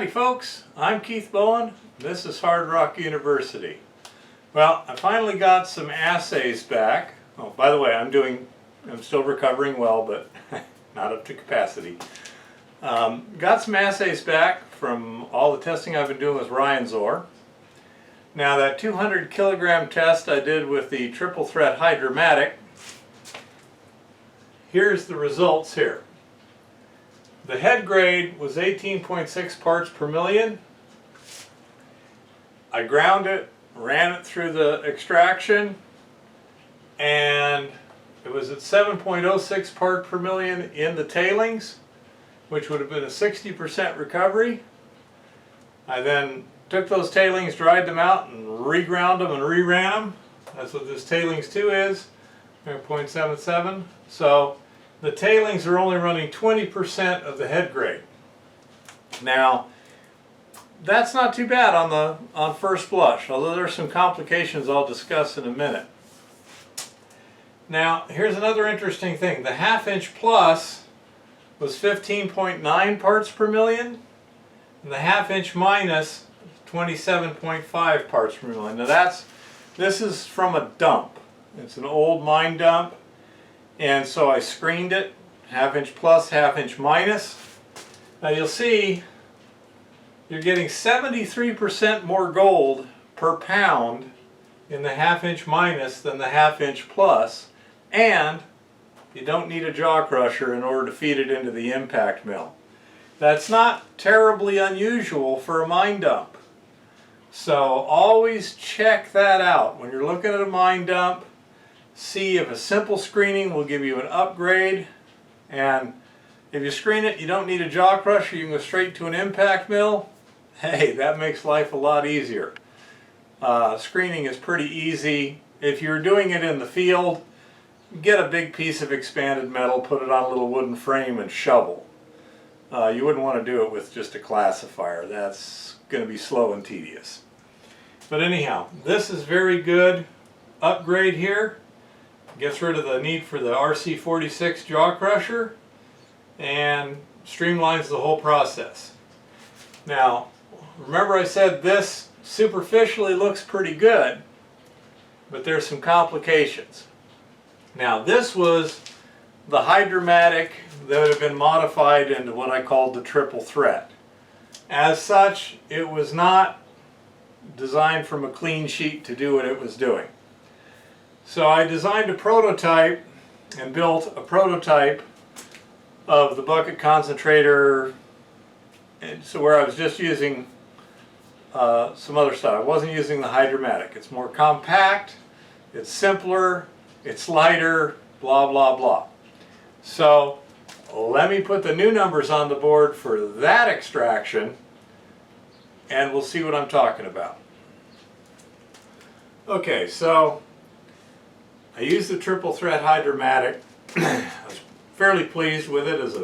Howdy folks, I'm Keith Bowen. This is Hard Rock University. Well, I finally got some assays back. Oh, by the way, I'm still recovering well, but not up to capacity. Got some assays back from all the testing I've been doing with Ryan's ore. Now that 200 kilogram test I did with the triple Threat Hydramatic, here's the results here. The head grade was 18.6 parts per million. I ground it, ran it through the extraction, and it was at 7.06 part per million in the tailings, which would have been a 60% recovery. I then took those tailings, dried them out, and reground them and reran them. That's what this tailings 2 is, 0.77. So the tailings are only running 20% of the head grade. Now, that's not too bad on first blush, although there's some complications I'll discuss in a minute. Now, here's another interesting thing. The half-inch plus was 15.9 parts per million, and the half-inch minus 27.5 parts per million. Now this is from a dump. It's an old mine dump. And so I screened it, half-inch plus, half-inch minus. Now you'll see you're getting 73% more gold per pound in the half-inch minus than the half-inch plus, and you don't need a jaw crusher in order to feed it into the impact mill. That's not terribly unusual for a mine dump. So always check that out when you're looking at a mine dump. See if a simple screening will give you an upgrade, and if you screen it, you don't need a jaw crusher, you can go straight to an impact mill. Hey, that makes life a lot easier. Screening is pretty easy. If you're doing it in the field, get a big piece of expanded metal, put it on a little wooden frame and shovel. You wouldn't want to do it with just a classifier. That's going to be slow and tedious. But anyhow, this is very good upgrade here. Gets rid of the need for the RC46 jaw crusher and streamlines the whole process. Now, remember I said this superficially looks pretty good, but there's some complications. Now, this was the Hydramatic that had been modified into what I called the triple threat. As such, it was not designed from a clean sheet to do what it was doing. So I designed a prototype and built a prototype of the bucket concentrator, and so where I was just using some other stuff. I wasn't using the Hydramatic. It's more compact, it's simpler, it's lighter, blah blah blah. So let me put the new numbers on the board for that extraction and we'll see what I'm talking about. Okay, so I used the triple threat Hydramatic. I was fairly pleased with it as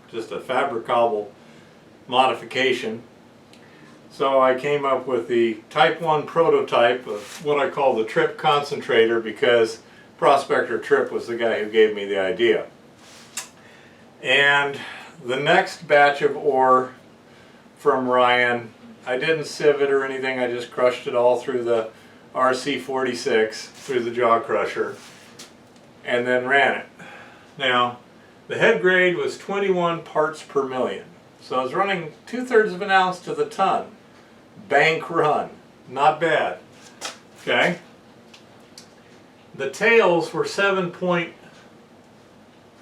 just a fabricable modification. So I came up with the Type 1 prototype of what I call the Tripp Concentrator, because Prospector Tripp was the guy who gave me the idea. And the next batch of ore from Ryan, I didn't sieve it or anything, I just crushed it all through the RC46, through the jaw crusher, and then ran it. Now, the head grade was 21 parts per million. So I was running 2/3 of an ounce to the ton. Bank run. Not bad. Okay. The tails were 7 point,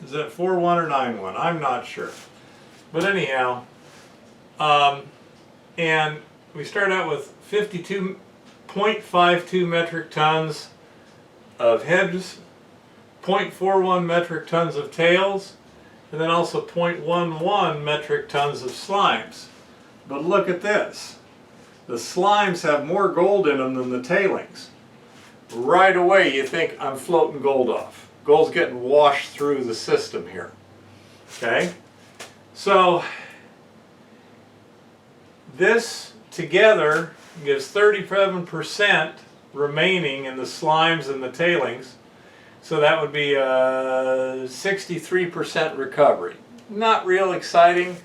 is that 4.1 or 9.1? I'm not sure. But anyhow, and we started out with 52.52 metric tons of heads, 0.41 metric tons of tails, and then also 0.11 metric tons of slimes. But look at this. The slimes have more gold in them than the tailings. Right away you think I'm floating gold off. Gold's getting washed through the system here. Okay? So this together gives 37% remaining in the slimes and the tailings. So that would be a 63% recovery. Not real exciting,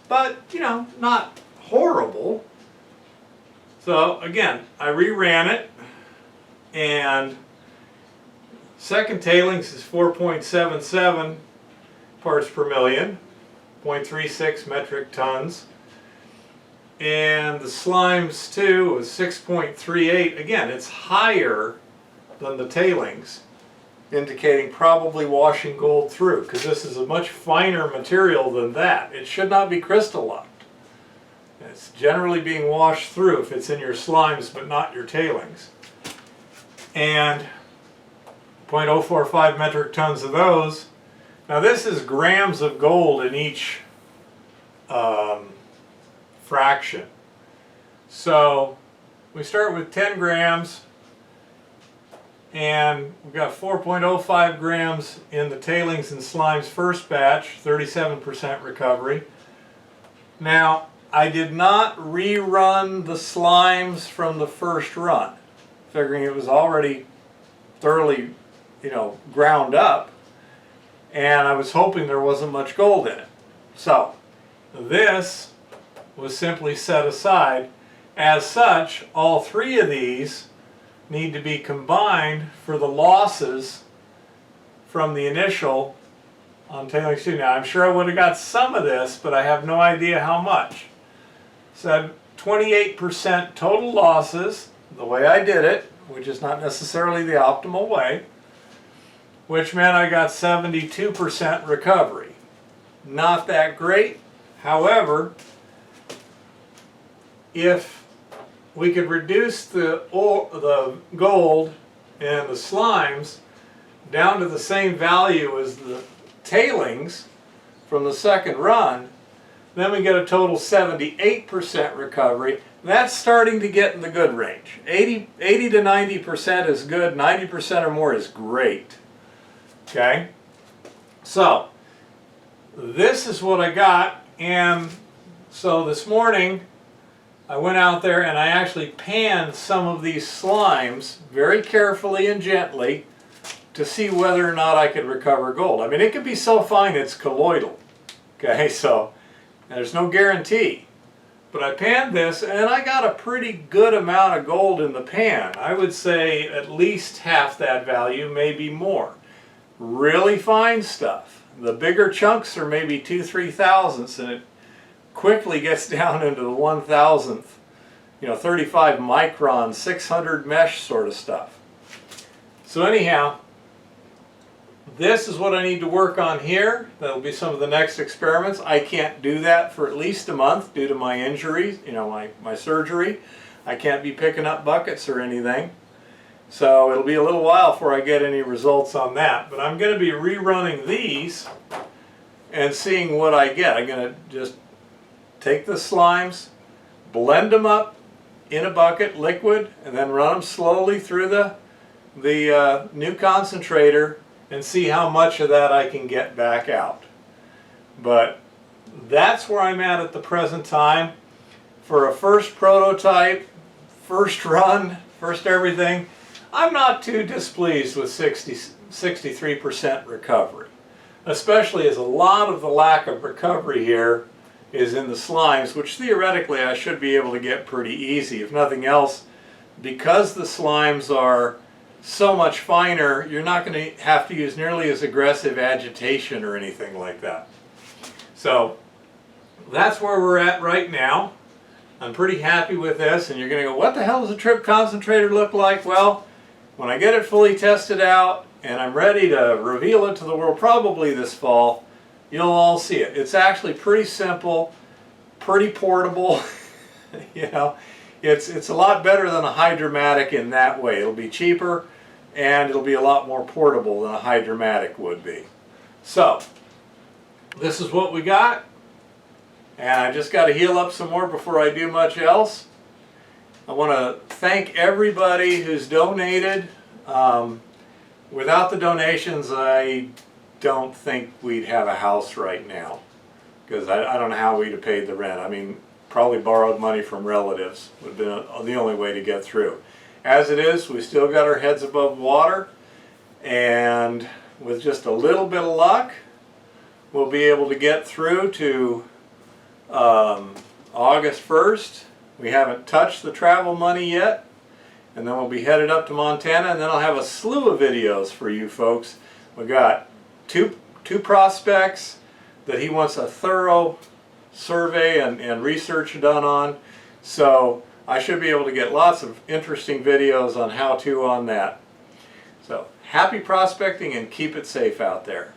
but you know, not horrible. So again, I reran it, and second tailings is 4.77 parts per million, 0.36 metric tons. And the slimes too was 6.38. Again, it's higher than the tailings, indicating probably washing gold through, because this is a much finer material than that. It should not be crystal locked. It's generally being washed through if it's in your slimes but not your tailings. And 0.045 metric tons of those. Now this is grams of gold in each fraction. So we start with 10 grams, and we've got 4.05 grams in the tailings and slimes first batch, 37% recovery. Now, I did not rerun the slimes from the first run, figuring it was already thoroughly, ground up, and I was hoping there wasn't much gold in it. So, this was simply set aside. As such, all three of these need to be combined for the losses from the initial on tailings 2. Now, I'm sure I would have got some of this, but I have no idea how much. So 28% total losses, the way I did it, which is not necessarily the optimal way, which meant I got 72% recovery. Not that great. However, if we could reduce the gold and the slimes down to the same value as the tailings from the second run, then we get a total 78% recovery. That's starting to get in the good range. 80 to 90% is good, 90% or more is great. Okay? So, this is what I got, and so this morning I went out there and I actually panned some of these slimes very carefully and gently to see whether or not I could recover gold. I mean, it could be so fine it's colloidal. Okay, so there's no guarantee. But I panned this and I got a pretty good amount of gold in the pan. I would say at least half that value, maybe more. Really fine stuff. The bigger chunks are maybe 2-3 thousandths, and it quickly gets down into the 1,000th, 35 micron, 600 mesh sort of stuff. So anyhow, this is what I need to work on here. That'll be some of the next experiments. I can't do that for at least a month due to my injuries, my surgery. I can't be picking up buckets or anything. So it'll be a little while before I get any results on that. But I'm going to be rerunning these and seeing what I get. I'm going to just take the slimes, blend them up in a bucket, liquid, and then run them slowly through the new concentrator and see how much of that I can get back out. But that's where I'm at the present time. For a first prototype, first run, first everything, I'm not too displeased with 63% recovery. Especially as a lot of the lack of recovery here is in the slimes, which theoretically I should be able to get pretty easy. If nothing else, because the slimes are so much finer, you're not going to have to use nearly as aggressive agitation or anything like that. So that's where we're at right now. I'm pretty happy with this, and you're going to go, what the hell does a Tripp Concentrator look like? Well, when I get it fully tested out and I'm ready to reveal it to the world, probably this fall, you'll all see it. It's actually pretty simple, pretty portable. It's a lot better than a Hydramatic in that way. It'll be cheaper and it'll be a lot more portable than a Hydramatic would be. So, this is what we got. And I just got to heal up some more before I do much else. I want to thank everybody who's donated. Without the donations, I don't think we'd have a house right now, because I don't know how we'd have paid the rent. I mean, probably borrowed money from relatives would have been the only way to get through. As it is, we still got our heads above water, and with just a little bit of luck, we'll be able to get through to August 1st. We haven't touched the travel money yet. And then we'll be headed up to Montana, and then I'll have a slew of videos for you folks. We got two prospects that he wants a thorough survey and research done on. So I should be able to get lots of interesting videos on how to on that. So happy prospecting and keep it safe out there.